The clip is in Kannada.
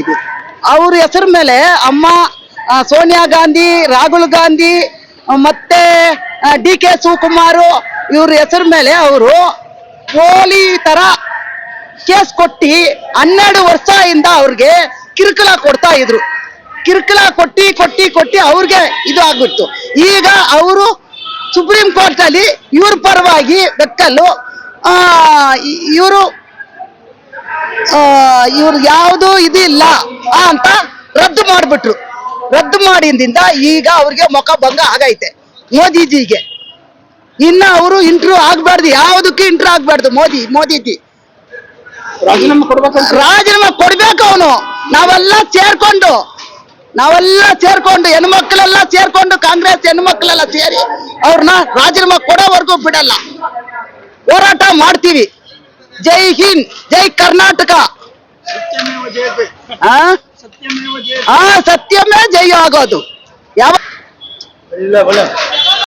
ಇದು. ಅವ್ರ ಹೆಸರು ಮೇಲೆ ಅಮ್ಮ ಸೋನಿಯಾ ಗಾಂಧಿ, ರಾಹುಲ್ ಗಾಂಧಿ ಮತ್ತೆ DK ಶಿವಕುಮಾರ್ ಇವ್ರ ಹೆಸರು ಮೇಲೆ ಅವರು ಪೋಲಿ ತರ ಕೇಸ್ ಕೊಟ್ಟಿ 12 ವರ್ಷದಿಂದ ಅವ್ರಿಗೆ ಕಿರುಕುಳ ಕೊಡ್ತಾ ಇದ್ರು. ಕಿರುಕುಳ ಕೊಟ್ಟಿ ಅವ್ರಿಗೆ ಇದು ಆಗ್ಬಿಡ್ತು. ಈಗ ಅವರು ಸುಪ್ರೀಂ ಕೋರ್ಟ್ ಅಲ್ಲಿ ಇವ್ರ ಪರವಾಗಿ ಬೆಕ್ಕಲು ಇವ್ರು ಯಾವುದು ಇದಿಲ್ಲ ಅಂತ ರದ್ದು ಮಾಡಿಬಿಟ್ರು. ರದ್ದು ಮಾಡಿದಿಂದ ಈಗ ಅವ್ರಿಗೆ ಮುಖ ಭಂಗ ಆಗೈತೆ ಮೋದಿಜಿಗೆ. ಇನ್ನ ಅವರು ಇಂಟ್ರ್ಯೂ ಆಗ್ಬಾರ್ದು, ಯಾವುದಕ್ಕೂ ಇಂಟ್ರ್ಯೂ ಆಗ್ಬಾರ್ದು. ಮೋದಿಜಿ ರಾಜೀನಾಮೆ ಕೊಡ್ಬೇಕು. ಅವನು ನಾವೆಲ್ಲ ಸೇರ್ಕೊಂಡು ಹೆಣ್ಮಕ್ಳೆಲ್ಲ ಸೇರ್ಕೊಂಡು ಕಾಂಗ್ರೆಸ್ ಹೆಣ್ಮಕ್ಳೆಲ್ಲ ಸೇರಿ ಅವ್ರನ್ನ ರಾಜೀನಾಮೆ ಕೊಡೋವರೆಗೂ ಬಿಡಲ್ಲ, ಹೋರಾಟ ಮಾಡ್ತೀವಿ. ಜೈ ಹಿಂದ್, ಜೈ ಕರ್ನಾಟಕ. ಸತ್ಯಮೇ ಜಯ ಆಗೋದು. ಯಾವ